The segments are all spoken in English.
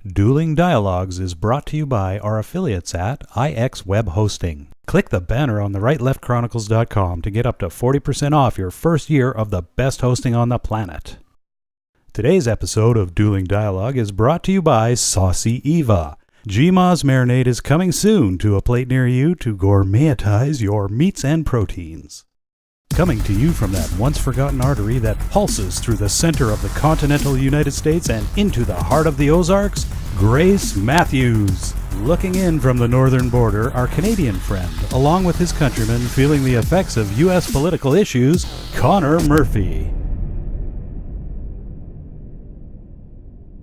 Dueling Dialogues is brought to you by our affiliates at IX Web Hosting. Click the banner on the rightleftchronicles.com to get up to 40% off your first year of the best hosting on the planet. Today's episode of Dueling Dialogue is brought to you by Saucy Eva. GMA's marinade is coming soon to a plate near you to gourmetize your meats and proteins. Coming to you from that once-forgotten artery that pulses through the center of the continental United States and into the heart of the Ozarks, Grace Matthews. Looking in from the northern border, our Canadian friend, along with his countrymen feeling the effects of U.S. political issues, Connor Murphy.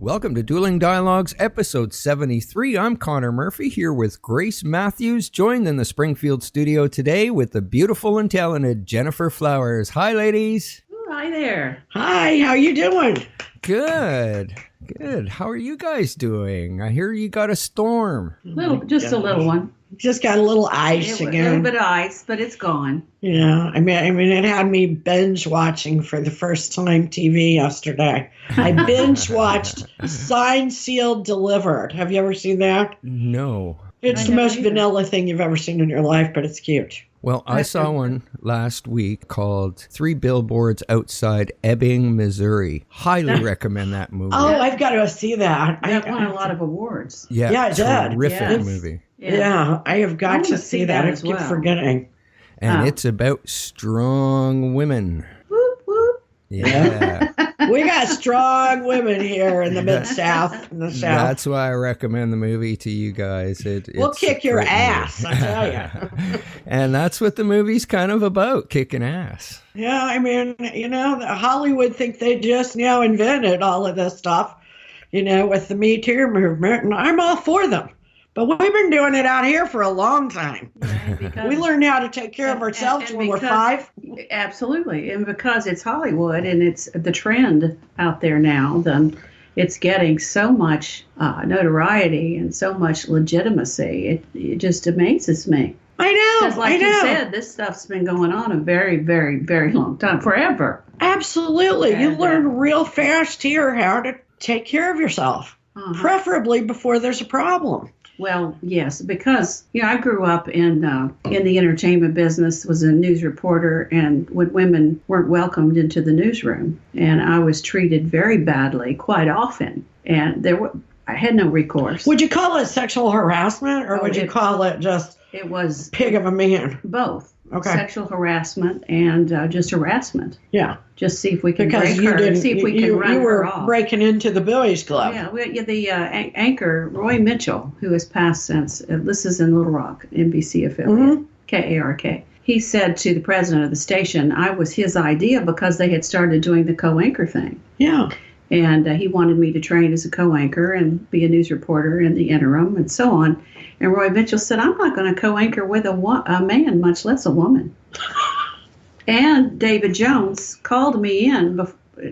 Welcome to Dueling Dialogues, episode 73. I'm Connor Murphy, here with Grace Matthews, joined in the Springfield studio today with the beautiful and talented Gennifer Flowers. Hi, ladies. Hi there. Hi, how you doing? Good. How are you guys doing? I hear you got a storm. Just a little one. Just got a little ice again. A little bit of ice, but it's gone. Yeah, I mean, it had me binge watching for the first time TV yesterday. I binge watched Signed, Sealed, Delivered. Have you ever seen that? No. It's the most vanilla thing you've ever seen in your life, but it's cute. Well, I saw one last week called 3 Billboards Outside Ebbing, Missouri. Highly recommend that movie. Oh, I've got to see that. It won a lot of awards. Yeah, it did. Terrific movie. Yeah, I have got to see that. I keep forgetting. And it's about strong women. Whoop, whoop. Yeah. We got strong women here in the Mid-South. In the South. That's why I recommend the movie to you guys. We'll kick your ass, I tell you. And that's what the movie's kind of about, kicking ass. Yeah, I mean, Hollywood think they just now invented all of this stuff, with the Me Too movement, and I'm all for them. But we've been doing it out here for a long time. We learned how to take care of ourselves when we're 5. Absolutely. And because it's Hollywood and it's the trend out there now, then it's getting so much notoriety and so much legitimacy. It just amazes me. I know. Because like you said, this stuff's been going on a very, very, very long time, forever. Absolutely. You learn real fast here how to take care of yourself, preferably before there's a problem. Well, yes, because I grew up in the entertainment business, was a news reporter, and when women weren't welcomed into the newsroom, and I was treated very badly quite often, and I had no recourse. Would you call it sexual harassment, or would you call it just it was pig of a man? Both. Okay. Sexual harassment and just harassment. Yeah. Just see if we can because break her and see if we can run her off. You were breaking into the Boys Club. Yeah, the anchor, Roy Mitchell, who has passed since, this is in Little Rock, NBC affiliate, KARK. He said to the president of the station, I was his idea because they had started doing the co-anchor thing. Yeah. And he wanted me to train as a co-anchor and be a news reporter in the interim and so on. And Roy Mitchell said, I'm not going to co-anchor with a man, much less a woman. And David Jones called me in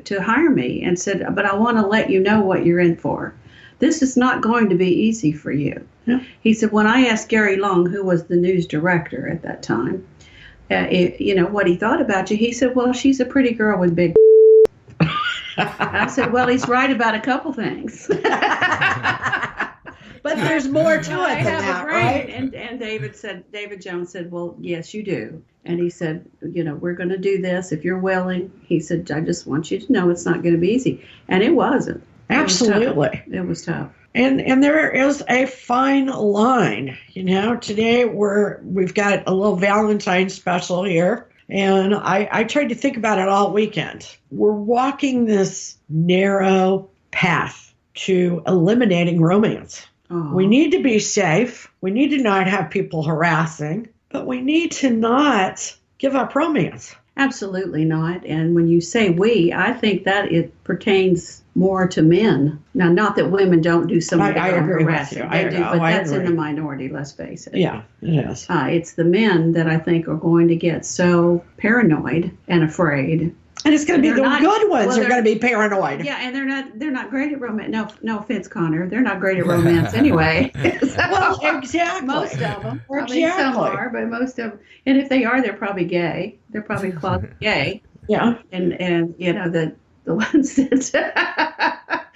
to hire me and said, but I want to let you know what you're in for. This is not going to be easy for you. Yeah. He said, when I asked Gary Long, who was the news director at that time, what he thought about you, he said, well, she's a pretty girl with big I said, well, he's right about a couple things. But there's more to it than that, right? And David Jones said, well, yes, you do. And he said, we're going to do this if you're willing. He said, I just want you to know it's not going to be easy. And it wasn't. Absolutely. It was tough. And there is a fine line. Today we've got a little Valentine special here. And I tried to think about it all weekend. We're walking this narrow path to eliminating romance. Oh. We need to be safe. We need to not have people harassing, but we need to not give up romance. Absolutely not. And when you say we, I think that it pertains more to men. Now, not that women don't do some of their own harassing. They do, but that's in the minority, let's face it. Yeah, it is. It's the men that I think are going to get so paranoid and afraid. And it's going to be the good ones who are going to be paranoid. Yeah, and they're not great at romance. No offense, Connor. They're not great at romance anyway. Well, exactly. Most of them. Exactly. I mean, some are, but most of them. And if they are, they're probably gay. They're probably closet gay. Yeah. And the ones that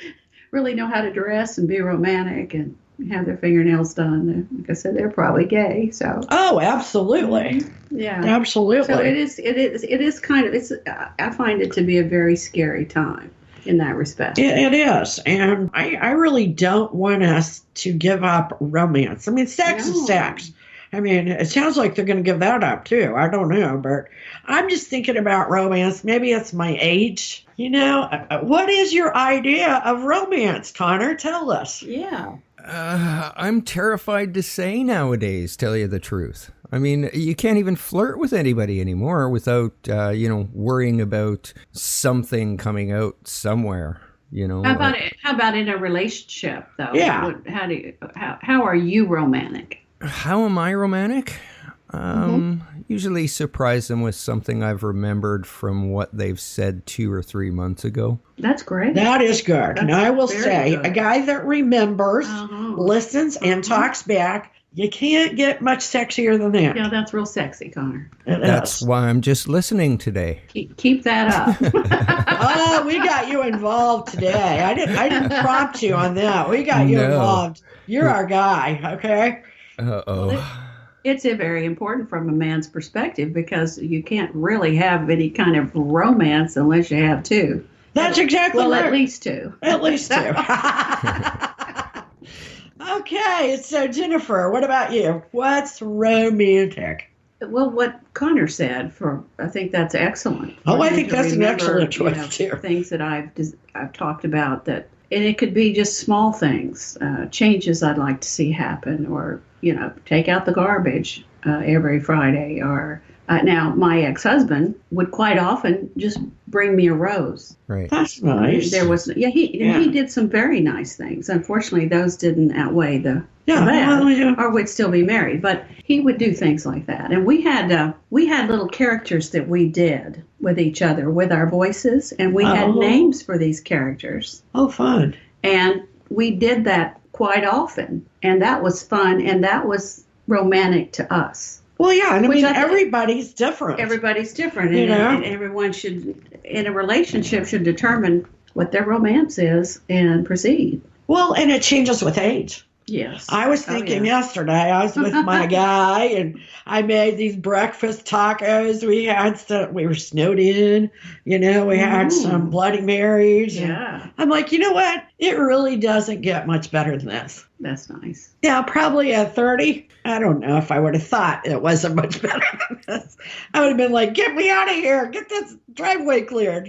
really know how to dress and be romantic and have their fingernails done. Like I said, they're probably gay. So. Oh, absolutely. Yeah. Absolutely. So it is kind of, I find it to be a very scary time in that respect. It is. And I really don't want us to give up romance. I mean, sex is sex. I mean, it sounds like they're going to give that up too. I don't know, but I'm just thinking about romance. Maybe it's my age. What is your idea of romance, Connor? Tell us. Yeah. I'm terrified to say nowadays, tell you the truth. I mean, you can't even flirt with anybody anymore without, worrying about something coming out somewhere, How about in a relationship, though? Yeah. How are you romantic? How am I romantic? Usually surprise them with something I've remembered from what they've said 2 or 3 months ago. That's great. That is good. And I will say, good. a guy that remembers, listens, and talks back, you can't get much sexier than that. Yeah, that's real sexy, Connor. That's why I'm just listening today. Keep that up. Oh, we got you involved today. I didn't prompt you on that. We got you involved. You're our guy, okay? Uh-oh. Well, it's very important from a man's perspective because you can't really have any kind of romance unless you have two. That's exactly right. At least two. At least two. Okay, so Gennifer, what about you? What's romantic? Well, what Connor said, I think that's excellent. Oh, I think that's an excellent choice too. Things that I've talked about and it could be just small things, changes I'd like to see happen, or take out the garbage every Friday, or now my ex-husband would quite often just bring me a rose. Right. That's nice. He did some very nice things. Unfortunately, those didn't outweigh the bad, or we'd still be married. But he would do things like that, and we had little characters that we did with each other with our voices, and we had names for these characters. Oh, fun! And we did that quite often, and that was fun, and that was romantic to us. Well, yeah, and I mean, everybody's different. Everybody's different, and everyone in a relationship should determine what their romance is and proceed. Well, and it changes with age. Yes. I was thinking yesterday, I was with my guy, and I made these breakfast tacos. We were snowed in, we had some Bloody Marys. Yeah. I'm like, you know what? It really doesn't get much better than this. That's nice. Yeah, probably at 30. I don't know if I would have thought it wasn't much better than this. I would have been like, get me out of here. Get this driveway cleared,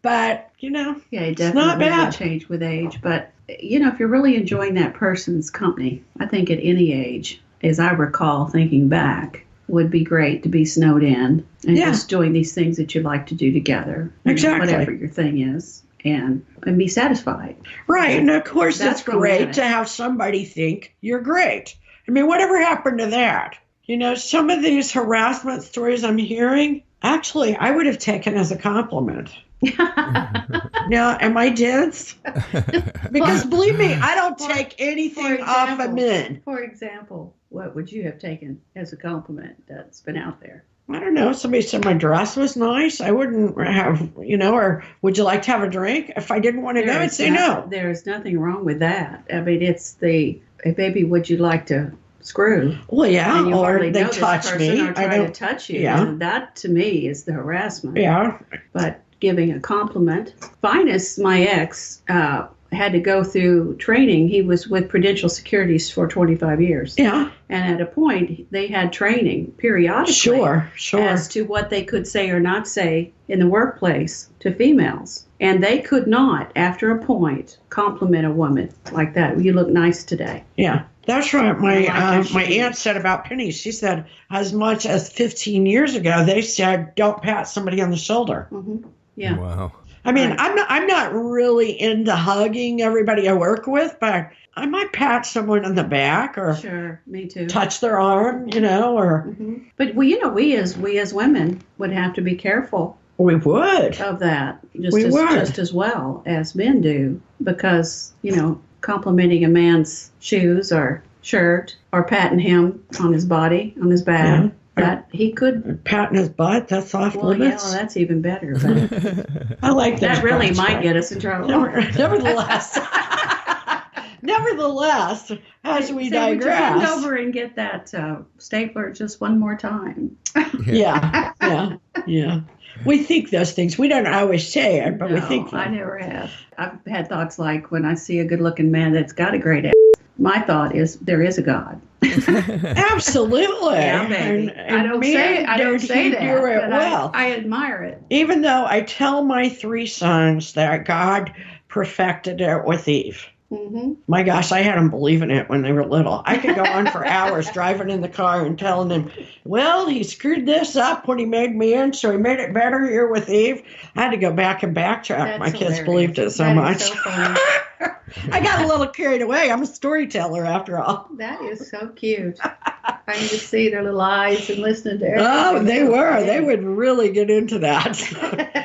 But, yeah, it it's not definitely will bad. change with age. But, if you're really enjoying that person's company, I think at any age, as I recall thinking back, would be great to be snowed in and just doing these things that you like to do together. Exactly. Whatever your thing is. And be satisfied. Right. And of course, That's it's great romantic. to have somebody think you're great. I mean, whatever happened to that? Some of these harassment stories I'm hearing, actually, I would have taken as a compliment. Now, am I dense? Because believe me, I don't take anything off of men. For example, what would you have taken as a compliment that's been out there? I don't know. Somebody said my dress was nice. I wouldn't have, or would you like to have a drink? If I didn't want to go, I'd say no. There's nothing wrong with that. I mean, it's hey, baby, would you like to screw? Well, yeah, and you or hardly they know this touch person me. or try to touch you. Yeah. And that, to me, is the harassment. Yeah. But giving a compliment. Finest, my ex, had to go through training. He was with Prudential Securities for 25 years. Yeah. And at a point, they had training periodically. Sure. As to what they could say or not say in the workplace to females. And they could not, after a point, compliment a woman like that. You look nice today. Yeah. That's right. My aunt said about pennies. She said as much as 15 years ago, they said, don't pat somebody on the shoulder. Mm-hmm. Yeah. Wow. I mean, I'm not really into hugging everybody I work with, but I might pat someone on the back or sure, me too. Touch their arm, or. Mm-hmm. But we as women would have to be careful. We would of that just as well as men do, because complimenting a man's shoes or shirt or patting him on his body, on his back, That he could. Patting his butt, that's off Well, yeah, limits. well, that's even better. But I like that really parts, might but get us in trouble. Nevertheless, as we Say, would you bend digress. over and get that stapler just one more time? Yeah. We think those things. We don't always say it, but we No, think them. I never have. I've had thoughts like when I see a good-looking man that's got a great ass, my thought is there is a God. Absolutely. Yeah, baby. I don't say that. Do it but well. I admire it. Even though I tell my 3 sons that God perfected it with Eve. Mm-hmm. My gosh, I had them believing it when they were little. I could go on for hours driving in the car and telling them, well, he screwed this up when he made me in, so he made it better here with Eve. I had to go back and backtrack. My kids believed it so much. So funny. I got a little carried away. I'm a storyteller after all. That is so cute. I can just see their little eyes and listening to everything. Oh, they were. They would really get into that.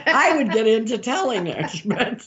I would get into telling it. But,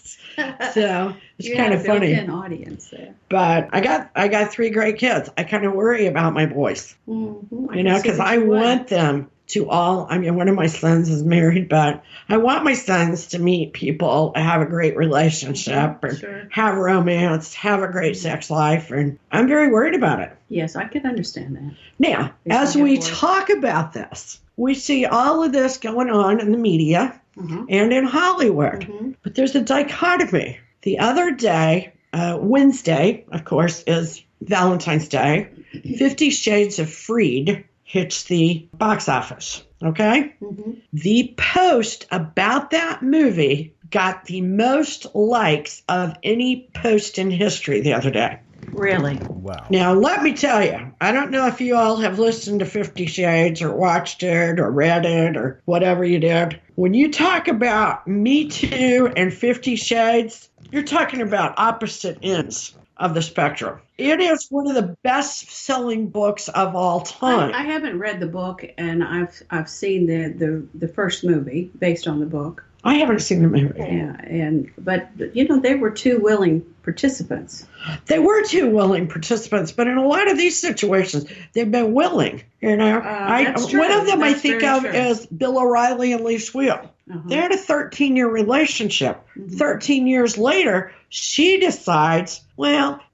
so it's kind of funny. Built-in audience there. But I got 3 great kids. I kind of worry about my boys, Mm-hmm. because I want them to all. I mean, one of my sons is married, but I want my sons to meet people, have a great relationship, and have romance, have a great sex life. And I'm very worried about it. Yes, I can understand that. Now, as we talk about this, we see all of this going on in the media and in Hollywood. Mm-hmm. But there's a dichotomy. The other day, Wednesday, of course, is Valentine's Day. 50 Shades of Freed hits the box office, okay? Mm-hmm. The post about that movie got the most likes of any post in history the other day. Really? Wow. Now, let me tell you, I don't know if you all have listened to 50 Shades or watched it or read it or whatever you did. When you talk about Me Too and 50 Shades, you're talking about opposite ends of the spectrum. It is one of the best-selling books of all time. I haven't read the book, and I've seen the first movie based on the book. I haven't seen the movie. Yeah, but they were 2 willing participants. They were 2 willing participants, but in a lot of these situations, they've been willing. That's true. One of them That's I think very of true. is Bill O'Reilly and Lee Swiel. They had a 13-year relationship. 13 years later, she decides,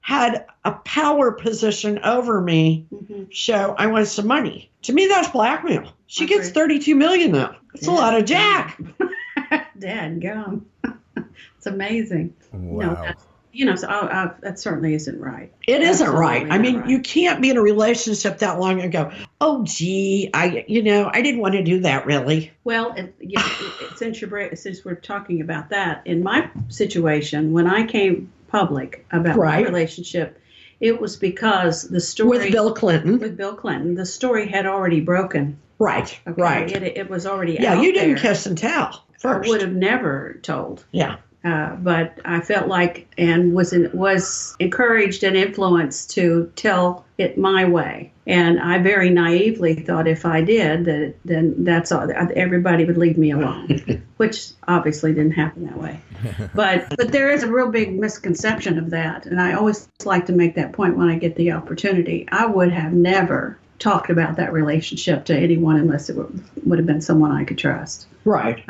had a power position over me, so I want some money. To me, that's blackmail. She gets $32 million though. It's a lot of jack. Dadgum. It's amazing. Wow. That certainly isn't right. It isn't Absolutely right. I mean, right. you can't be in a relationship that long and go, oh, gee, I didn't want to do that really. Well, since we're talking about that, in my situation, when I came public about my relationship, it was because the story with Bill Clinton, the story had already broken. Right. Okay? Right. It was already out. Yeah, you didn't there. kiss and tell first. I would have never told. Yeah. But I felt like and was encouraged and influenced to tell it my way. And I very naively thought if I did, then that's all. Everybody would leave me alone, which obviously didn't happen that way. But there is a real big misconception of that. And I always like to make that point when I get the opportunity. I would have never talked about that relationship to anyone unless it would have been someone I could trust. Right.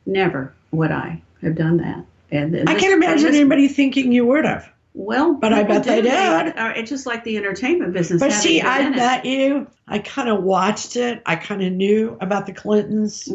Never would I have done that. And I can't imagine anybody thinking you would have. Well, but I bet they did. It's just like the entertainment business. But see, I met you. I kind of watched it. I kind of knew about the Clintons.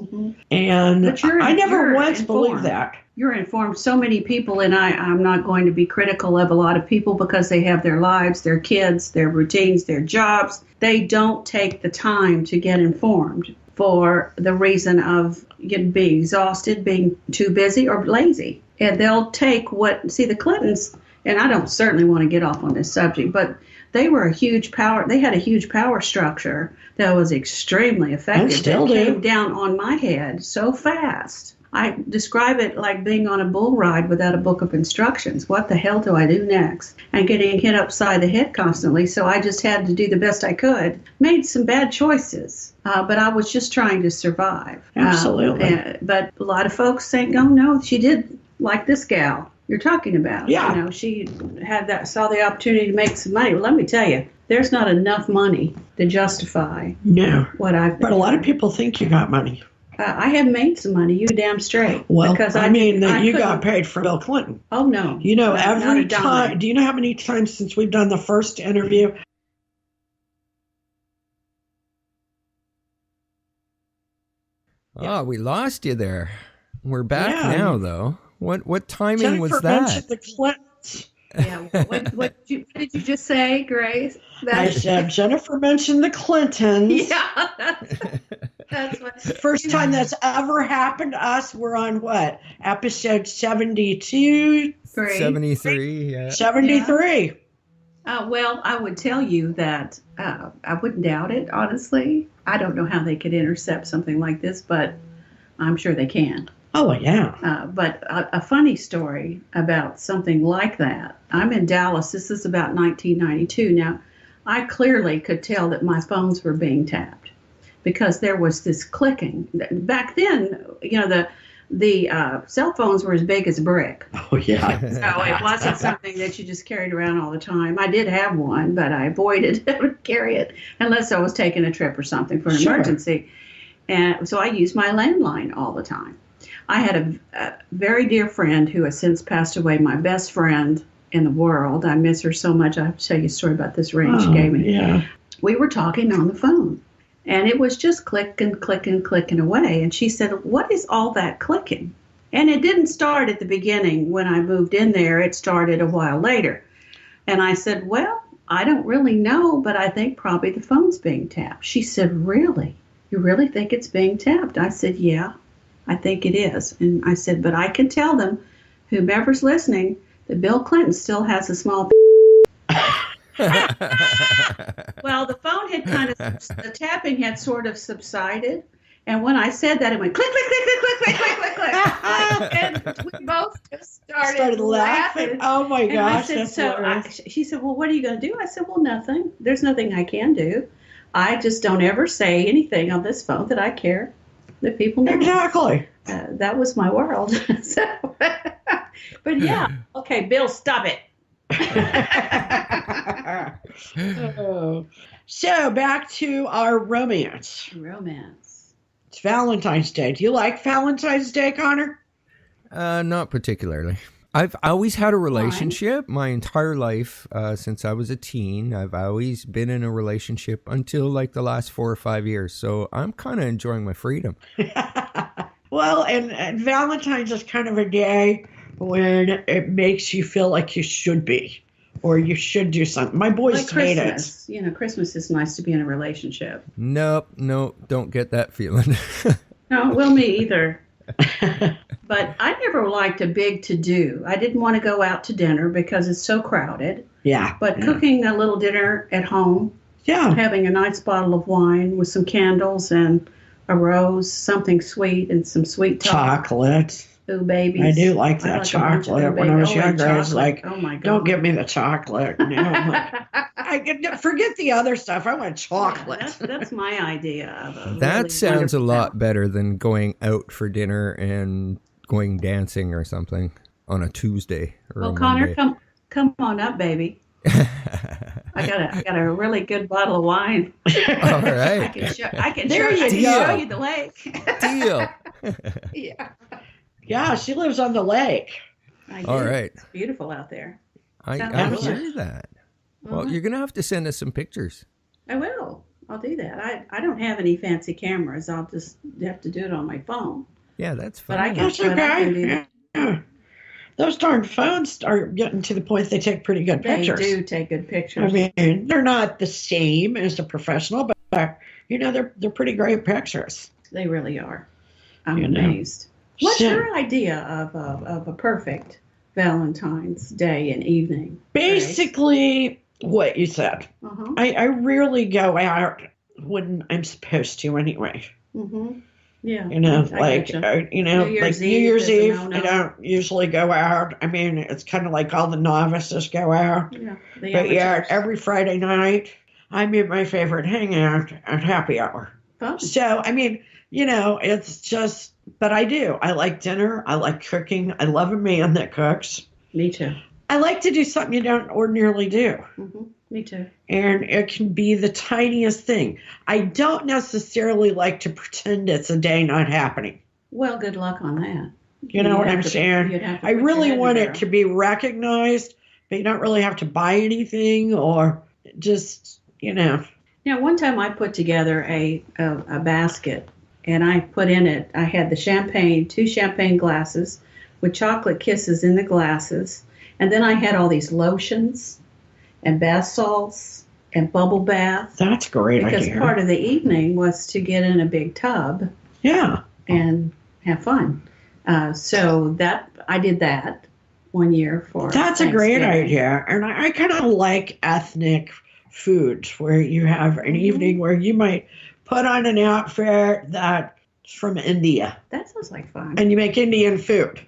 And I never once believed that. You're informed. So many people, and I'm not going to be critical of a lot of people because they have their lives, their kids, their routines, their jobs. They don't take the time to get informed for the reason of being exhausted, being too busy, or lazy. And they'll take the Clintons, and I don't certainly want to get off on this subject, but they were a huge power. They had a huge power structure that was extremely effective. Still that came down on my head so fast. I describe it like being on a bull ride without a book of instructions. What the hell do I do next? And getting hit upside the head constantly. So I just had to do the best I could. Made some bad choices, but I was just trying to survive. Absolutely. But a lot of folks think, oh, no, she did like this gal you're talking about. Yeah. She saw the opportunity to make some money. Well, let me tell you, there's not enough money to justify No. what I've been But a lot of doing. people think you got money. I have made some money, you damn straight. Well, because I mean, that you got couldn't- paid from Bill Clinton. Oh, no. You know, No, not every a dime. time, do you know how many times since we've done the first interview? Oh, we lost you there. We're back Yeah. now, though. What timing Jennifer was mentioned that? the Clintons. Yeah. What did you just say, Grace? I said, Jennifer mentioned the Clintons. Yeah, that's what. First time that's ever happened to us. We're on what? Episode 72? 73, yeah. 73. Well, I would tell you that I wouldn't doubt it, honestly. I don't know how they could intercept something like this, but I'm sure they can. Oh, yeah. But a funny story about something like that. I'm in Dallas. This is about 1992. Now, I clearly could tell that my phones were being tapped because there was this clicking. Back then, you know, the cell phones were as big as a brick. Oh, yeah. So it wasn't something that you just carried around all the time. I did have one, but I avoided to carry it unless I was taking a trip or something for an Sure. emergency. And so I used my landline all the time. I had a very dear friend who has since passed away, my best friend in the world. I miss her so much. I have to tell you a story about this ring she gave me. Yeah. We were talking on the phone, and it was just clicking, clicking, clicking away. And she said, "What is all that clicking?" And it didn't start at the beginning when I moved in there. It started a while later. And I said, "Well, I don't really know, but I think probably the phone's being tapped." She said, "Really? You really think it's being tapped?" I said, "Yeah, I think it is." And I said, "But I can tell them, whomever's listening, that Bill Clinton still has a small." Well, the phone had the tapping had sort of subsided. And when I said that, it went click, click, click, click, click, click, click, click. And we both just started laughing. Oh, my And I gosh. said, That's so hilarious. she said, "Well, what are you going to do?" I said, "Well, nothing. There's nothing I can do. I just don't ever say anything on this phone that I care that people know." Exactly. That was my world. So, but yeah, okay, Bill, stop it. Oh. So back to our romance. Romance. It's Valentine's Day. Do you like Valentine's Day, Connor? Not particularly. I've always had a relationship my entire life since I was a teen. I've always been in a relationship until like the last 4 or 5 years. So I'm kind of enjoying my freedom. Well, and Valentine's is kind of a day when it makes you feel like you should be or you should do something. My boys Like hate it. Christmas. You know, Christmas is nice to be in a relationship. Nope, don't get that feeling. No, well, me either. But I never liked a big to-do. I didn't want to go out to dinner because it's so crowded. Yeah. But yeah. cooking a little dinner at home, Yeah. having a nice bottle of wine with some candles and a rose, something sweet and some sweet talk. Chocolate. Ooh, babies. I do like I that like a bunch of chocolate. ooh, When I was baby. Oh, and younger, I was chocolate. like, "Oh my God, don't give me the chocolate. You know, I'm like, forget the other stuff. I want chocolate. Yeah, that's my idea of a That really sounds a wonderful lot better than going out for dinner and going dancing or something on a Tuesday or Well, a Connor, Monday. come on up, baby. I got a really good bottle of wine. All right. I can There show you show go. you the lake. Deal. Yeah. Yeah, she lives on the lake. I do. All right. It's beautiful out there. I Sounds hear delicious. that. Well, Mhm. you're going to have to send us some pictures. I will. I'll do that. I don't have any fancy cameras. I'll just have to do it on my phone. Yeah, that's But fine. I can- That's But I can do- okay. Yeah. Those darn phones are getting to the point they take pretty good They pictures. do take good pictures. I mean, they're not the same as the professional, but you know, they're pretty great pictures. They really are. I'm You know. amazed. What's So- your idea of a perfect Valentine's Day and evening? Basically, what you said. Uh-huh. I rarely go out when I'm supposed to anyway. Mm-hmm. Yeah. You know, I like, gotcha. you know, New Year's like New Eve Year's is a Eve, no-no. I don't usually go out. I mean, it's kind of like all the novices go out. Yeah. The But yeah, amateurs. every Friday night, I meet my favorite hangout at happy hour. Fun. So, I mean, you know, it's just, but I do. I like dinner. I like cooking. I love a man that cooks. Me too. I like to do something you don't ordinarily do. Mm-hmm. Me too. And it can be the tiniest thing. I don't necessarily like to pretend it's a day not happening. Well, good luck on that. You know what I'm saying? I really want it to be recognized, but you don't really have to buy anything or just, Now, one time I put together a basket, and I put in it, I had the champagne, 2 champagne glasses with chocolate kisses in the glasses, and then I had all these lotions and bath salts and bubble baths. That's a great idea. Because part of the evening was to get in a big tub. Yeah. And have fun. So that I did that one year for That's a great idea. And I kind of like ethnic foods where you have an evening where you might put on an outfit that's from India. That sounds like fun. And you make Indian food.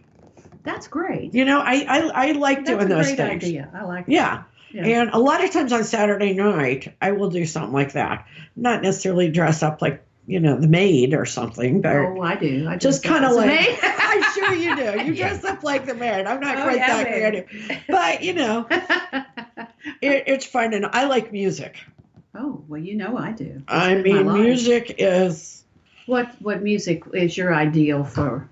That's great. I like doing those things. That's a great idea. I like that. Yeah. And a lot of times on Saturday night, I will do something like that. Not necessarily dress up like, the maid or something. But I do. I just kind of like, I'm sure you do. You dress up like the maid. I'm not quite that creative. But, it's fun. And I like music. Oh, well, I do. I mean, music is... What music is your ideal for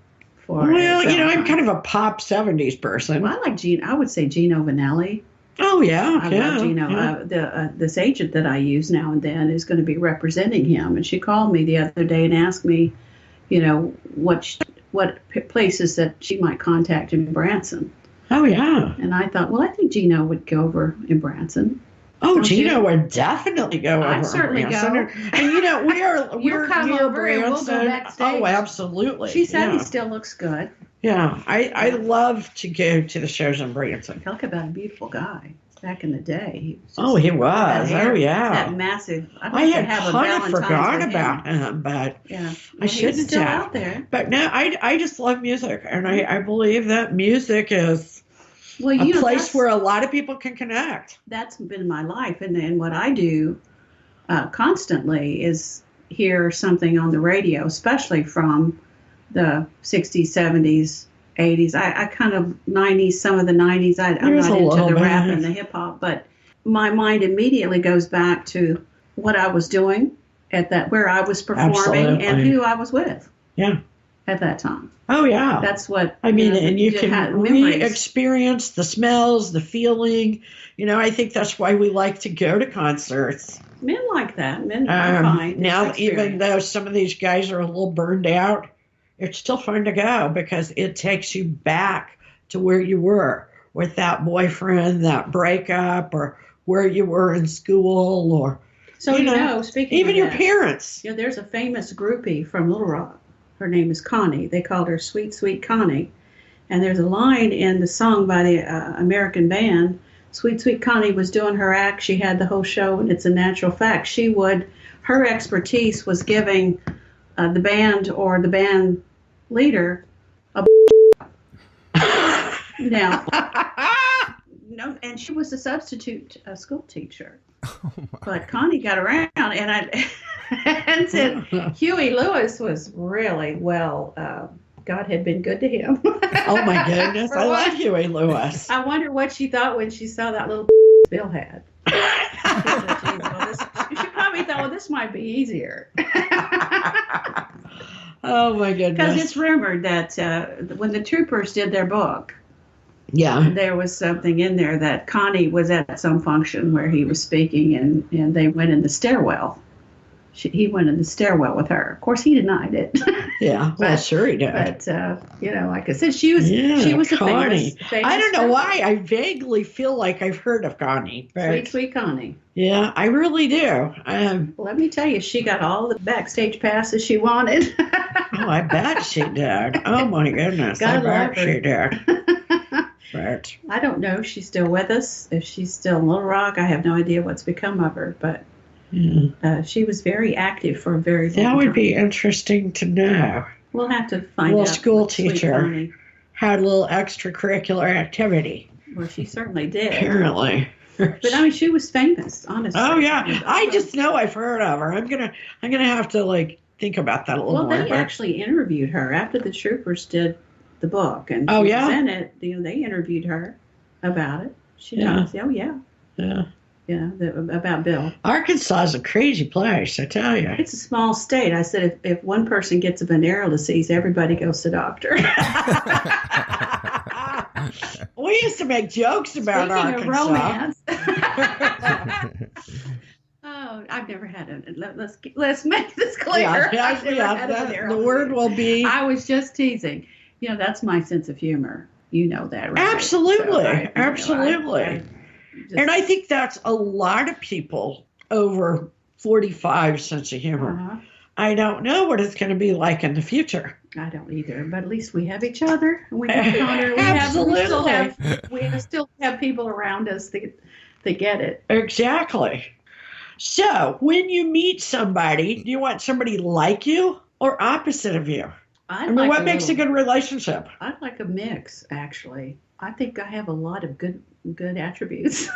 Well, I'm kind of a pop 70s person. Well, I like I would say Gino Vanelli. Oh, yeah. I love Gino. Yeah. This agent that I use now and then is going to be representing him. And she called me the other day and asked me, what places that she might contact in Branson. Oh, yeah. And I thought, well, I think Gino would go over in Branson. Oh, Gino would definitely go over. I'd certainly go. And we're come near over and we'll go Branson. backstage. Oh, absolutely. She said he still looks good. Yeah, I love to go to the shows in Branson. Talk about a beautiful guy. Back in the day. He was. Hair, yeah. That massive. I had kind of forgot about him, but I shouldn't he's still have. out there. But no, I just love music, and I believe that music is a place where a lot of people can connect. That's been my life, and what I do constantly is hear something on the radio, especially from the 60s, 70s, 80s. I kind of 90s, some of the 90s. I'm not into the rap and the hip hop, but my mind immediately goes back to what I was doing where I was performing and who I was with. Yeah. At that time. Oh, yeah. That's what I mean, and you can re-experience the smells, the feeling. I think that's why we like to go to concerts. Men like that. Men are fine. Now, even though some of these guys are a little burned out, it's still fun to go because it takes you back to where you were with that boyfriend, that breakup, or where you were in school, or speaking even of your that, parents. There's a famous groupie from Little Rock. Her name is Connie. They called her Sweet Sweet Connie, and there's a line in the song by the American band. Sweet Sweet Connie was doing her act. She had the whole show, and it's a natural fact. Her expertise was giving the band or the band leader now. No, and she was a substitute school teacher. But Connie got around, and said Huey Lewis was really God had been good to him. Oh my goodness, I love Huey Lewis. I wonder what she thought when she saw that little Bill had. She probably thought, well, this might be easier. Oh my goodness. Because it's rumored that when the Troopers did their book, there was something in there that Connie was at some function where he was speaking, and they went in the stairwell. He went in the stairwell with her. Of course, he denied it. Yeah, well, sure he did. But like I said, she was a Connie. famous I don't know person. why. I vaguely feel like I've heard of Connie. Sweet, sweet Connie. Yeah, I really do. Let me tell you, she got all the backstage passes she wanted. Oh, I bet she did. Oh my goodness, I bet she did. But I don't know if she's still with us. If she's still in Little Rock, I have no idea what's become of her. But she was very active for a very long time. That would be interesting to know. We'll have to find out. Well, school teacher had a little extracurricular activity. Well, she certainly did. Apparently. But I mean, she was famous, honestly. Oh yeah, I just know I've heard of her. I'm gonna have to think about that a little more. Well, they actually interviewed her after the Troopers did the book, and she was in it. They interviewed her about it. She does. Oh yeah. Yeah. about Bill. Arkansas is a crazy place, I tell you. It's a small state. I said if one person gets a venereal disease, everybody goes to the doctor. We used to make jokes about Speaking Arkansas. of romance. Oh, I've never had it. Let's make this clear. I've never had a venereal the word disease. will be. I was just teasing. That's my sense of humor. You know that, right? Absolutely. So Absolutely. And I think that's a lot of people over 45 sense of humor. Uh-huh. I don't know what it's going to be like in the future. I don't either, but at least we have each other. And we have Connor. We still have people around us that get it. Exactly. So when you meet somebody, do you want somebody like you or opposite of you? What makes a good relationship? I'd like a mix, actually. I think I have a lot of good attributes.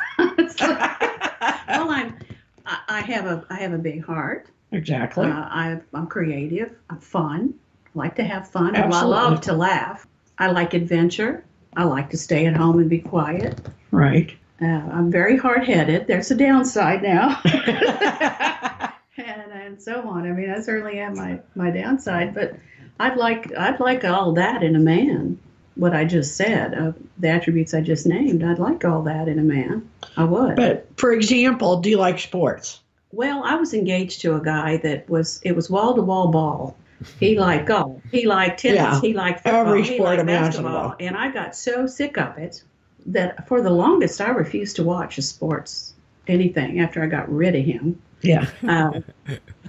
I have a big heart. Exactly. I'm creative. I'm fun. I like to have fun. Absolutely. I love to laugh. I like adventure. I like to stay at home and be quiet. Right. I'm very hard-headed. There's a downside now. and so on. I mean, I certainly have my downside, but I'd like all that in a man. What I just said, the attributes I just named, I'd like all that in a man. I would. But for example, do you like sports? Well, I was engaged to a guy it was wall-to-wall ball. He liked golf. He liked tennis. Yeah, he liked football. every he sport liked imaginable. basketball. And I got so sick of it that for the longest I refused to watch anything after I got rid of him. Yeah.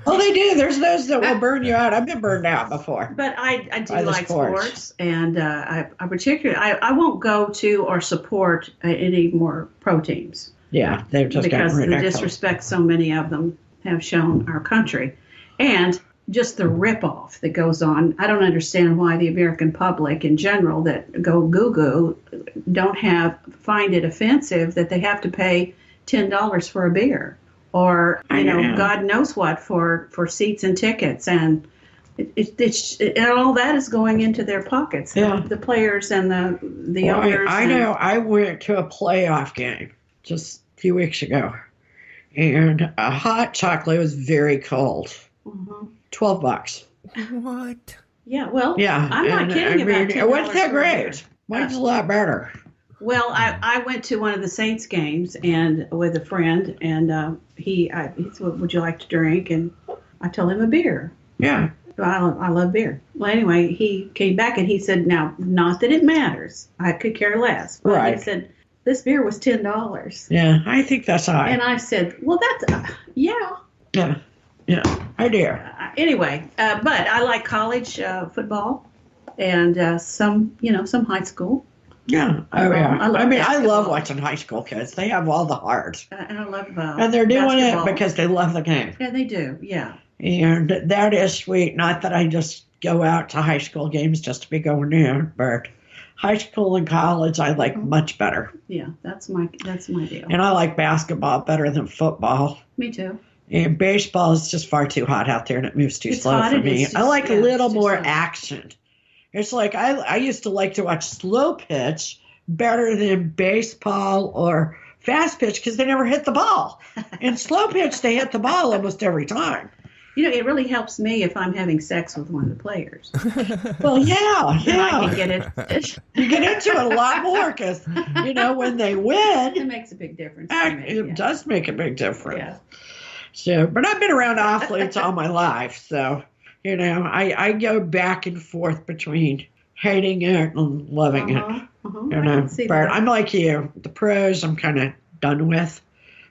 Oh, they do. There's those that will burn you out. I've been burned out before. But I do By the like sports. and I particularly I won't go to or support any more pro teams. Yeah, they've just because gotten the ridiculous. disrespect so many of them have shown our country, and just the ripoff that goes on. I don't understand why the American public in general that go goo-goo don't find it offensive that they have to pay $10 for a beer, or God knows what for seats and tickets, and and all that is going into their pockets. Yeah. The players and the owners. I know. I went to a playoff game just a few weeks ago, and a hot chocolate was very cold. Mm-hmm. $12. What? Yeah, well, Yeah, I'm not kidding about $10. It wasn't that for a beer. great. Mine's a lot better. Well, I went to one of the Saints games and with a friend, and he said, "Would you like to drink?" And I told him a beer. Yeah. I love beer. Well, anyway, he came back and he said, "Now, not that it matters. I could care less." But Right. He said, "This beer was $10." Yeah, I think that's high. And I said, "Well, that's yeah." Yeah, I do. Anyway, but I like college football and some high school. Yeah. Oh, yeah. I love I basketball. love watching high school kids. They have all the heart. And I love And they're doing basketball. it because they love the game. Yeah, they do. Yeah. And that is sweet. Not that I just go out to high school games just to be going in, but high school and college I like much better. Yeah, that's my deal. And I like basketball better than football. Me too. And baseball is just far too hot out there and it moves too It's slow hot for and me. it's I like a it's little too more slow. action. It's like I used to like to watch slow pitch better than baseball or fast pitch because they never hit the ball. In slow pitch, they hit the ball almost every time. It really helps me if I'm having sex with one of the players. Well, yeah. Then I can get it. You get into it a lot more because, when they win, It makes a big difference to me. it does make a big difference. Yeah. So, but I've been around athletes all my life, so I go back and forth between hating it and loving it. I But can see that. I'm like you. The pros, I'm kind of done with.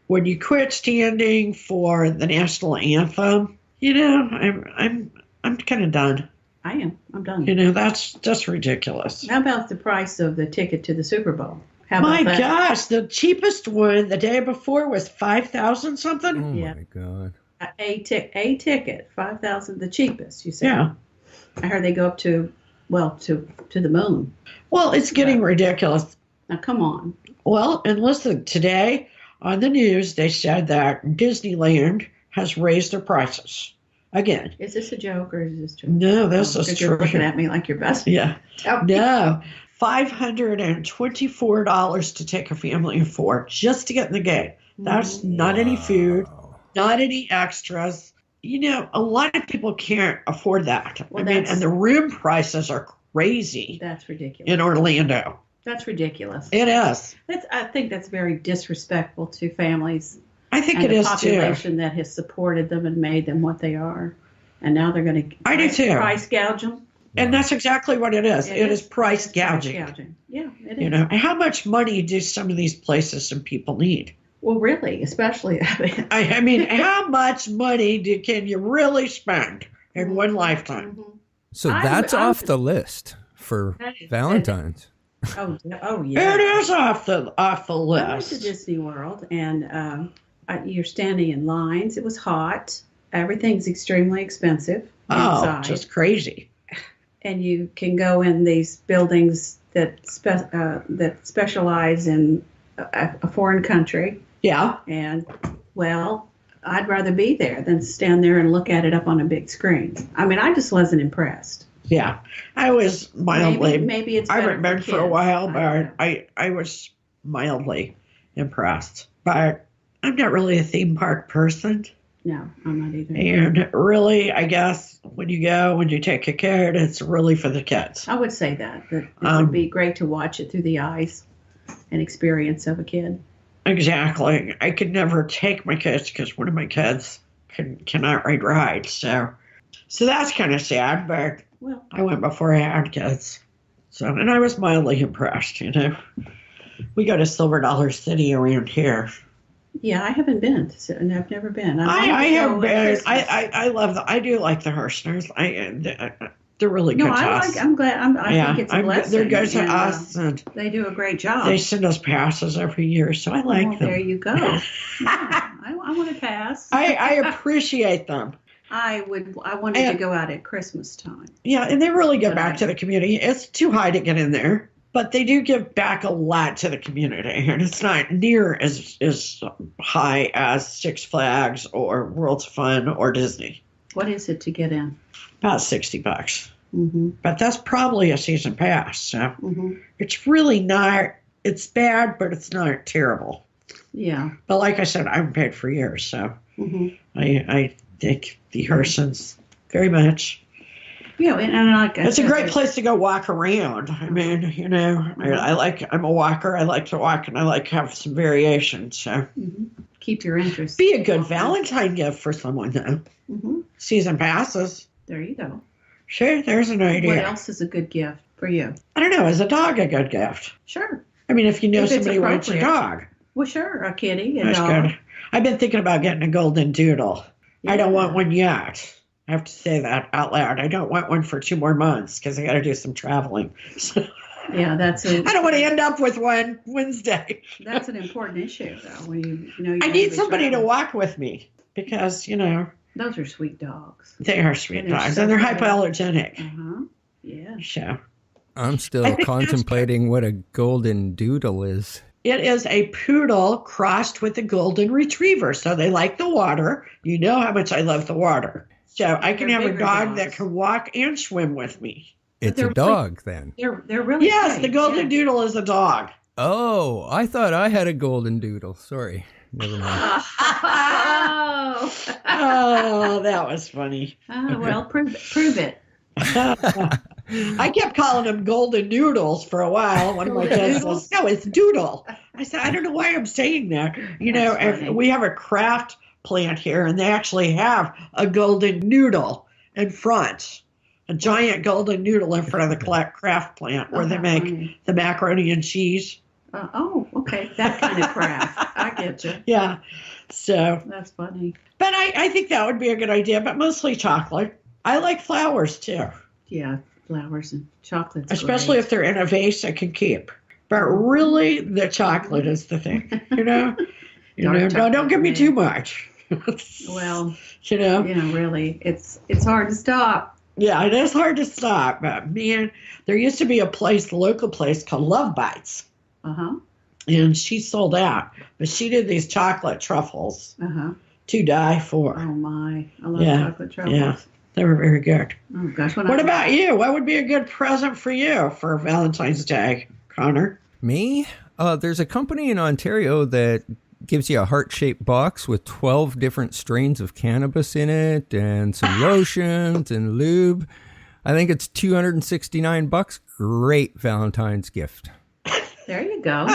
When you quit standing for the national anthem, I'm kind of done. I am. I'm done. That's just ridiculous. How about the price of the ticket to the Super Bowl? How about My that? gosh, the cheapest one the day before was $5,000 something. Oh Yeah. my God. A ticket, $5,000, the cheapest. You said. Yeah. I heard they go up to the moon. Well, it's getting ridiculous. Now come on. Well, and listen, today on the news, they said that Disneyland has raised their prices again. Is this a joke or is this true? No, this is Because you're true. looking at me like you're best. Yeah. Tell me. No, $524 to take a family of 4 just to get in the gate. That's not any food, not any extras. You know, a lot of people can't afford that. Well, and the room prices are crazy. That's ridiculous. In Orlando. That's ridiculous. It is. I think that's very disrespectful to families. I think and it the is too. population that has supported them and made them what they are. And now they're going to price gouge them. And that's exactly what it is. It is price gouging. Yeah, it is. You know, how much money do some of these places and people need? Well, really, especially. I mean, how much money can you really spend in one lifetime? Mm-hmm. So that's off the list for Valentine's. Oh yeah. It is off the list. I went to Disney World, and you're standing in lines. It was hot. Everything's extremely expensive inside. Just crazy. And you can go in these buildings that specialize in a foreign country. Yeah. And, well, I'd rather be there than stand there and look at it up on a big screen. I mean, I just wasn't impressed. Yeah. I was mildly. Maybe it's I better haven't been for a while, but I was mildly impressed. But I'm not really a theme park person. No, I'm not either. And really, I guess when you take a kid, it's really for the kids. I would say that it would be great to watch it through the eyes and experience of a kid. Exactly. I could never take my kids because one of my kids cannot ride rides. So that's kind of sad, but I went before I had kids. So, and I was mildly impressed, you know. We go to Silver Dollar City around here. Yeah, I haven't been, and I've never been. I have been. I love them. I do like the Hirschners. They're really good to us. I'm glad. I think it's a blessing. They're good to us, and they do a great job. They send us passes every year, so I like them. There you go. I want a pass. I appreciate them. I wanted to go out at Christmas time. Yeah, and they really give back to the community. It's too high to get in there. But they do give back a lot to the community, and it's not near as high as Six Flags or World's Fun or Disney. What is it to get in? About $60. Mm-hmm. But that's probably a season pass, so it's really not. It's bad, but it's not terrible. Yeah. But like I said, I haven't paid for years, so I think the Hersons very much. Yeah, and like it's a great place to go walk around. I mean, you know, I'm a walker. I like to walk, and I like to have some variation. So keep your interest. Be a good Valentine gift for someone, though. Season passes. There you go. Sure, there's an idea. What else is a good gift for you? I don't know. Is a dog a good gift? Sure. I mean, if you know somebody wants a dog. Well, sure, a kitty, That's dog. Good. I've been thinking about getting a golden doodle. Yeah. I don't want one yet. I have to say that out loud. I don't want one for 2 more months because I got to do some traveling. So, yeah, that's it. I don't want to end up with one Wednesday. That's an important issue, though. When you I need somebody to walk with me because, you know. Those are sweet dogs. They are sweet dogs, and they're hypoallergenic. Yeah. So. I'm still contemplating what a golden doodle is. It is a poodle crossed with a golden retriever. So they like the water. You know how much I love the water. So I can have a dog that can walk and swim with me. It's a dog, then. They're really Yes, the golden doodle is a dog. Oh, I thought I had a golden doodle. Sorry. Never mind. Oh, that was funny. Well, prove it. I kept calling them golden noodles for a while. One of my kids says, no, it's doodle. I said, I don't know why I'm saying that. You know, and we have a craft plant here, and they actually have a golden noodle in front. A giant golden noodle in front of the craft plant where they make the macaroni and cheese. Okay. That kind of craft. I get you. Yeah. So. That's funny. But I think that would be a good idea, but mostly chocolate. I like flowers, too. Yeah, flowers and chocolate's especially great. If they're in a vase I can keep. But really, the chocolate is the thing, you know? Don't give me too much. Well, really, it's hard to stop. Yeah, it is hard to stop. But man, there used to be a local place called Love Bites. And she sold out, but she did these chocolate truffles to die for. Oh my, I love chocolate truffles. Yeah, They were very good. Oh gosh, What about you? What would be a good present for you for Valentine's Day, Connor? Me? There's a company in Ontario that gives you a heart-shaped box with 12 different strains of cannabis in it and some lotions and lube. I think it's $269. Great Valentine's gift. There you go.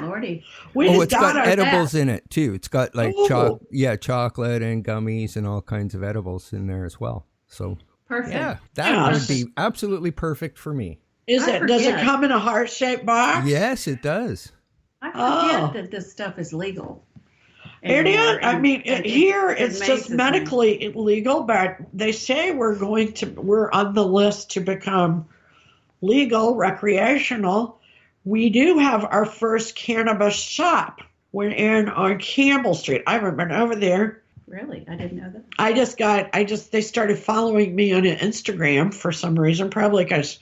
Lordy. It's got edibles in it too. It's got like Ooh. chocolate and gummies and all kinds of edibles in there as well. So Perfect. yeah, that would be absolutely perfect for me. Does it come in a heart-shaped box? Yes, it does. I forget that this stuff is legal. It is. anymore, I mean, here it it's just amazes me. medically illegal, but they say we're on the list to become legal, recreational. We do have our first cannabis shop. We're in on Campbell Street. I haven't been over there. Really? I didn't know that. They started following me on Instagram for some reason, probably because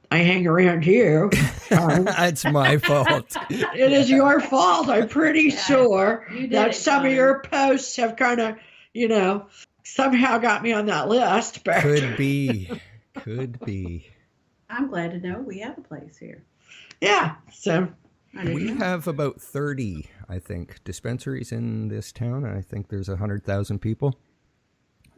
I hang around you. It's my fault. It is your fault. I'm pretty sure that some of your posts have kind of, somehow got me on that list. But Could be. I'm glad to know we have a place here. yeah, so We have about 30, I think, dispensaries in this town. I think there's 100,000 people.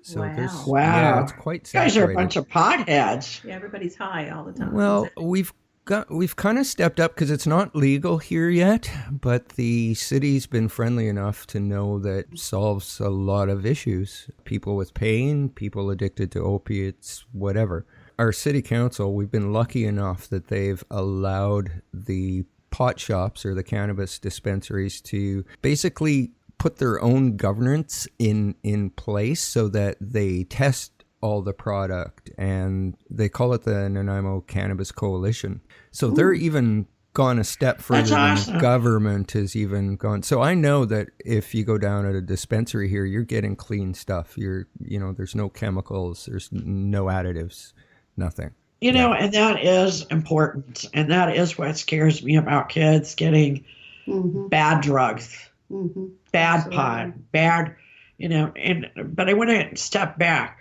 So Wow. wow, yeah, it's quite you guys are a saturated. bunch of potheads. Yeah, everybody's high all the time. Well, we've kind of stepped up because it's not legal here yet, but the city's been friendly enough to know that it solves a lot of issues. People with pain, people addicted to opiates, whatever. Our city council, we've been lucky enough that they've allowed the pot shops or the cannabis dispensaries to basically put their own governance in place so that they test all the product, and they call it the Nanaimo Cannabis Coalition. So they're even gone a step further than awesome. the government has even gone. So I know that if you go down at a dispensary here, you're getting clean stuff. There's no chemicals, there's no additives, nothing. And that is important. And that is what scares me about kids getting bad drugs, bad pot, bad, but I want to step back.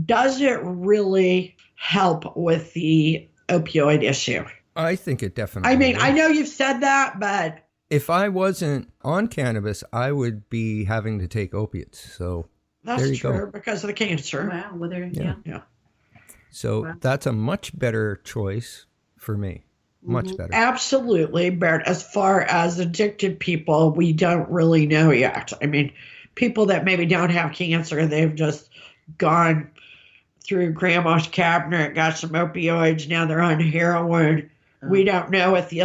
Does it really help with the opioid issue? I think it definitely I mean, will. I know you've said that, but If I wasn't on cannabis, I would be having to take opiates. So there that's you true go. because of the cancer. wow, well, there, Yeah. yeah. So Wow. that's a much better choice for me. Much better. Absolutely, but as far as addicted people, we don't really know yet. I mean, people that maybe don't have cancer, they've just gone through grandma's cabinet, got some opioids, now they're on heroin. We don't know if the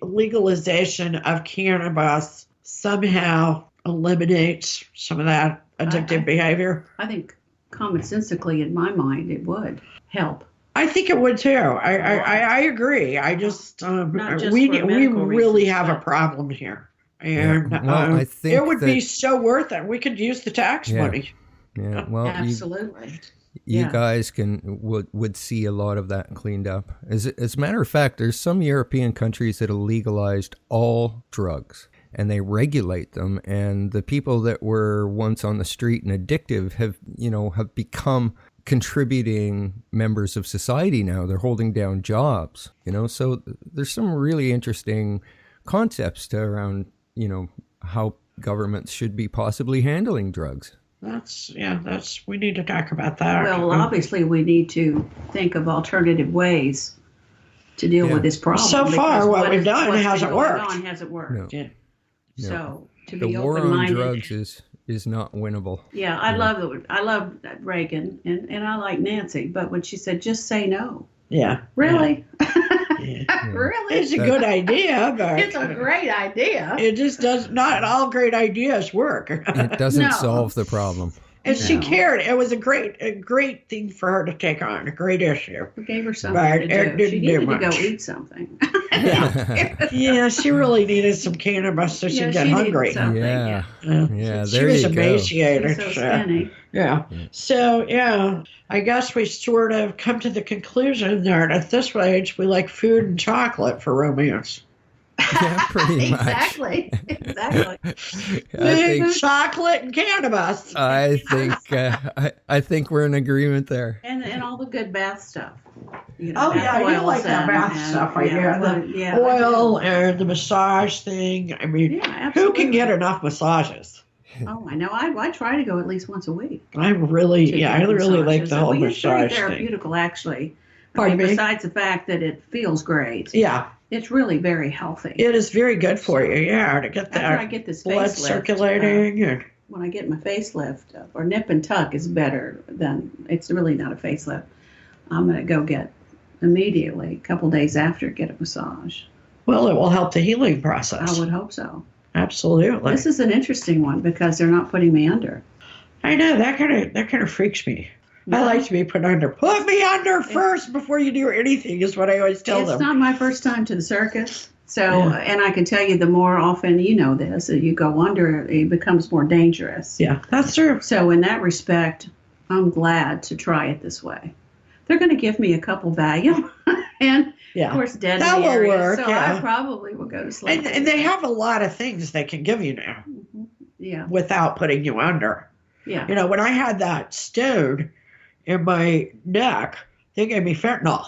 legalization of cannabis somehow eliminates some of that addictive behavior. I think commonsensically, in my mind, it would help. I think it would too. I agree. I just, Not just we for medical really reasons, have a but- problem here. And I think it would be that- so worth it. We could use the tax money. Yeah. Well, Absolutely. you Yeah. guys would see a lot of that cleaned up. As a matter of fact, there's some European countries that have legalized all drugs and they regulate them. And the people that were once on the street and addictive have become contributing members of society now. They're holding down jobs, so there's some really interesting concepts around, how governments should be possibly handling drugs. We need to talk about that. Well, obviously, we need to think of alternative ways to deal with this problem. So far, because what we've done what's been hasn't going worked. on hasn't worked. Yeah. So to The be war on open-minded. drugs is not winnable. Yeah, I love Reagan and I like Nancy, but when she said just say no, Yeah. really, Yeah. really, It's a good idea, but it's a great idea. it just does not all great ideas work. It doesn't No. solve the problem. And she No. cared. It was a great thing for her to take on, a great issue. We gave her something But to it do. didn't She do needed to go much. eat something. Yeah, she really needed some cannabis so she'd Yeah, get she needed hungry. something. Yeah. Yeah. Yeah, She there was you go. emaciated. She's so so- skinny. Yeah. So, yeah, I guess we sort of come to the conclusion that at this age we like food and chocolate for romance. Yeah, pretty much. Exactly. I think Chocolate and cannabis. I think we're in agreement there. And all the good bath stuff. Oh, yeah, you like that bath stuff, right? The oil and the massage thing. I mean, Yeah, who can absolutely. get enough massages? Oh, I know. I try to go at least once a week. I really like Massages. the whole It's very massage thing. therapeutical, actually. Pardon me? Besides the fact that it feels great, Yeah, it's really very healthy. it is very good for you. Yeah, to get After I that get this blood facelift, circulating. And when I get my facelift, or nip and tuck is better than, it's really not a facelift. I'm going to go get immediately, a couple days after, get a massage. well, it will help the healing process. I would hope so. Absolutely. This is an interesting one because they're not putting me under. I know that kind of freaks me. I like to be put under. Put me under first before you do anything is what I always tell It's them. not my first time to the circus. So, Yeah. and I can tell you the more often you know this, that you go under, it becomes more dangerous. Yeah, that's true. So in that respect, I'm glad to try it this way. They're going to give me a couple Valium and, Yeah. of course, dead That in the will area. work, So yeah. I probably will go to sleep. And they have a lot of things they can give you now Yeah, without putting you under. yeah. You know, when I had that stone in my neck, they gave me fentanyl.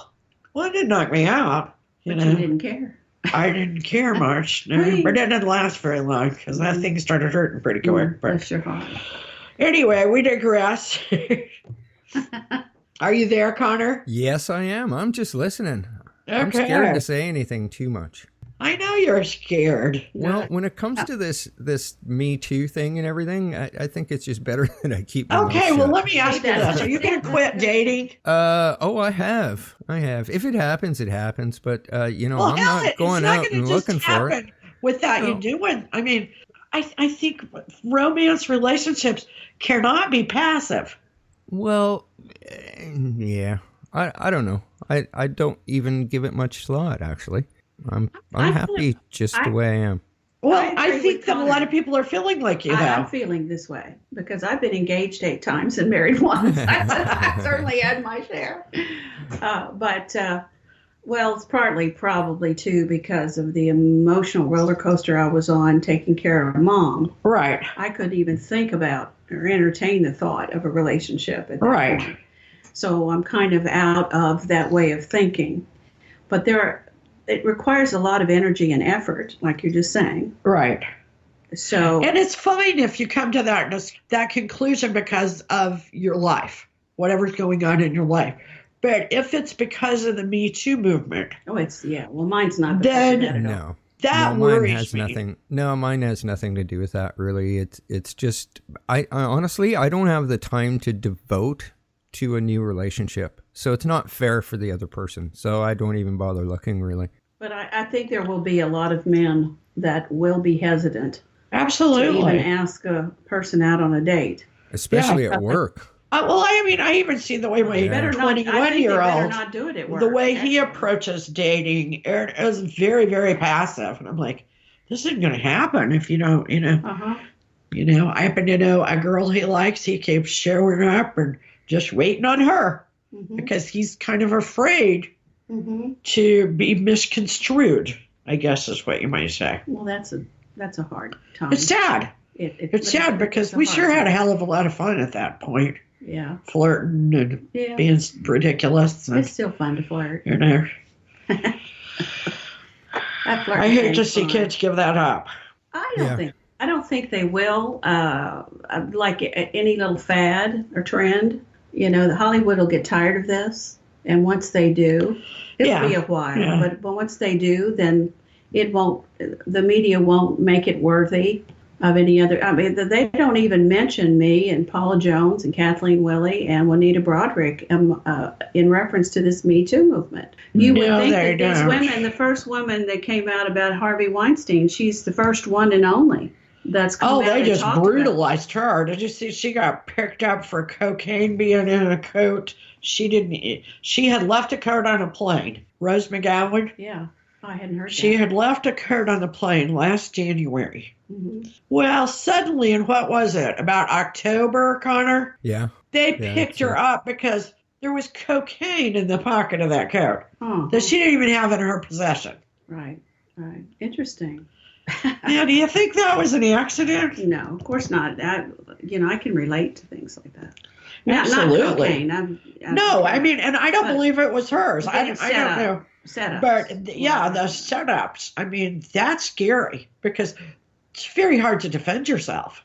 Well, it didn't knock me out. But know, you didn't care. I didn't care much. No, Right. but it didn't last very long because that thing started hurting pretty quick. But Bless your heart. anyway, we digress. Are you there, Connor? Yes, I am. I'm just listening. I'm Okay. scared to say anything too much. I know you're scared. Well, when it comes to this Me Too thing and everything, I think it's just better that I keep my mouth Okay, well, shut. let me ask you this. Are you going to quit dating? I have. If it happens, it happens. But I'm not going out and looking for it. Without you doing. I mean, I think romance relationships cannot be passive. Well, yeah. I don't know. I don't even give it much thought. Actually, I'm happy just the way I am. Well, I I agree think with that a Connor. lot of people are feeling like you I'm have. feeling this way because I've been engaged 8 times and married once. I certainly had my share. Well, it's partly probably too because of the emotional roller coaster I was on taking care of Mom. Right. I couldn't even think about or entertain the thought of a relationship at that Right. point. So I'm kind of out of that way of thinking. But it requires a lot of energy and effort, like you're just saying. Right. So And it's fine if you come to that conclusion because of your life, whatever's going on in your life. But if it's because of the Me Too movement, well, mine's not Then- because of that at all. No. that mine worries has me. nothing. No, mine has nothing to do with that. Really, it's just I honestly I don't have the time to devote to a new relationship, so it's not fair for the other person. So I don't even bother looking really. But I think there will be a lot of men that will be hesitant to even Absolutely. ask a person out on a date. Especially at work. Well, I mean, I even see the way my Yeah. Better not. I think they better 21-year-old, not do it at work. the way he Actually. approaches dating, it is very, very passive. And I'm like, this isn't going to happen if you don't, Uh-huh. I happen to know a girl he likes. He keeps showing up and just waiting on her Mm-hmm. because he's kind of afraid Mm-hmm. to be misconstrued, I guess is what you might say. Well, that's a hard time. It's sad. It's sad because we sure had a hell of a lot of fun at that point, Yeah. flirting and Yeah. being ridiculous. And, It's still fun to flirt. I hate to see kids give that up. I don't think they will. Like any little fad or trend, the Hollywood will get tired of this, and once they do, it'll be a while. Yeah. But once they do, then it won't. The media won't make it worthy of any other. I mean, they don't even mention me and Paula Jones and Kathleen Willey and Juanita Broderick in reference to this Me Too movement. You would No, think they that these don't. women, the first woman that came out about Harvey Weinstein, she's the first one and only that's come Oh, out they and just talked about it. brutalized her. Did you see she got picked up for cocaine being in a coat? She had left a coat on a plane. Rose McGowan, Yeah, I hadn't heard she that. had left a coat on the plane last January. Mhm. Well, suddenly, in what was it, about October, Connor? Yeah. They Yeah, picked her up because there was cocaine in the pocket of that coat Oh, that she didn't even have in her possession. right. Right. Interesting. Now, do you think that was an accident? No, of course not. I can relate to things like that. Not Absolutely. cocaine. No, I mean, and I don't But believe it was hers. I don't know. Setups. But yeah, the setups. I mean, that's scary because it's very hard to defend yourself.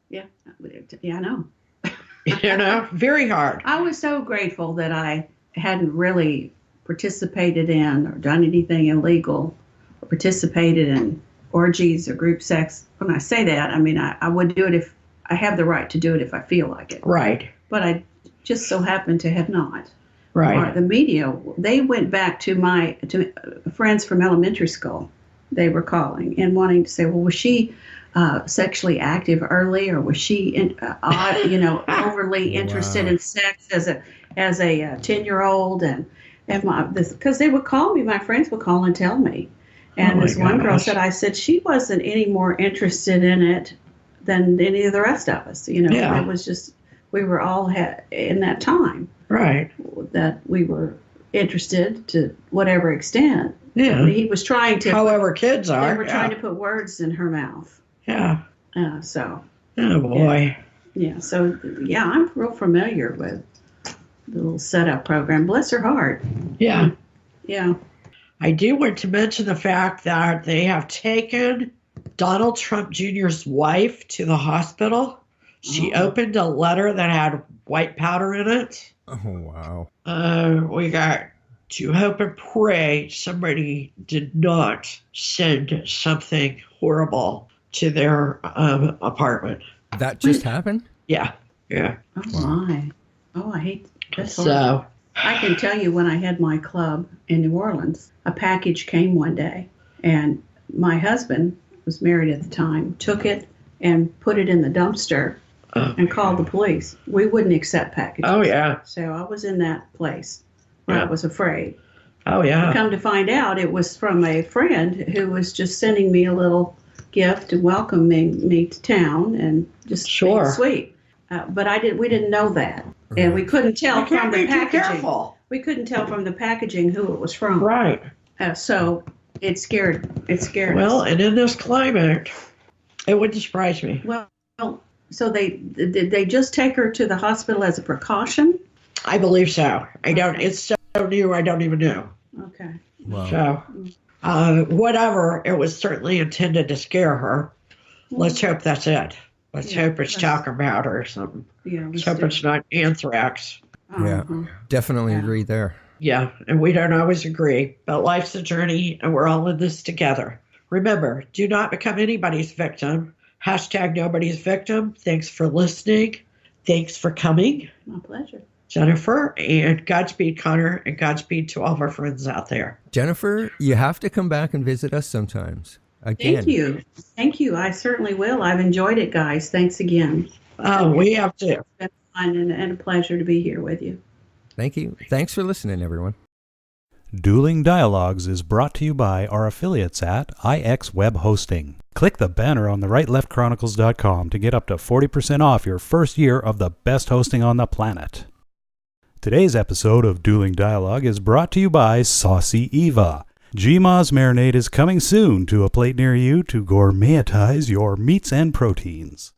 Yeah, I know. Very hard. I was so grateful that I hadn't really participated in or done anything illegal or participated in orgies or group sex. When I say that, I mean, I would do it if I have the right to do it if I feel like it. Right. But I just so happened to have not. Right. Or the media, they went back to friends from elementary school. They were calling and wanting to say, well, was she sexually active early, or was she, overly interested in sex as a 10-year-old? And because they would call me, my friends would call and tell me. And this one girl said, I said she wasn't any more interested in it than any of the rest of us. It was just, we were all in that time. Right. That we were interested to whatever extent. Yeah. He was trying to. However, kids are. They were trying to put words in her mouth. Yeah. So. Oh boy. Yeah. So I'm real familiar with the little setup program. Bless her heart. Yeah. Yeah. I do want to mention the fact that they have taken Donald Trump Jr.'s wife to the hospital. She opened a letter that had white powder in it. Oh, wow. We got to hope and pray somebody did not send something horrible to their apartment. That just happened? Yeah. Yeah. Oh, my. Oh, I hate that. So. I can tell you when I had my club in New Orleans, a package came one day, and my husband was married at the time, took it and put it in the dumpster and called the police. We wouldn't accept packages. Oh, yeah. So I was in that place where I was afraid. Oh, yeah. Come to find out, it was from a friend who was just sending me a little gift and welcoming me to town and just being sweet. But we didn't know that. And we couldn't tell from the packaging. We couldn't tell from the packaging who it was from. Right. So it scared us. Well, and in this climate, it wouldn't surprise me. Well, so did they just take her to the hospital as a precaution? I believe so. It's so new, I don't even know. Okay. Wow. So, whatever, it was certainly intended to scare her. Let's hope that's it. Let's hope it's talcum powder or something. Yeah. Let's hope it's not anthrax. Yeah, definitely agree there. Yeah, and we don't always agree, but life's a journey and we're all in this together. Remember, do not become anybody's victim. # nobody's victim. Thanks for listening. Thanks for coming. My pleasure. Gennifer, and Godspeed, Connor, and Godspeed to all of our friends out there. Jennifer, you have to come back and visit us sometimes. Again. Thank you. I certainly will. I've enjoyed it, guys. Thanks again. Oh, we have to. It's been fun and a pleasure to be here with you. Thank you. Thanks for listening, everyone. Dueling Dialogues is brought to you by our affiliates at IX Web Hosting. Click the banner on the rightleftchronicles.com to get up to 40% off your first year of the best hosting on the planet. Today's episode of Dueling Dialogue is brought to you by Saucy Eva. GMA's marinade is coming soon to a plate near you to gourmetize your meats and proteins.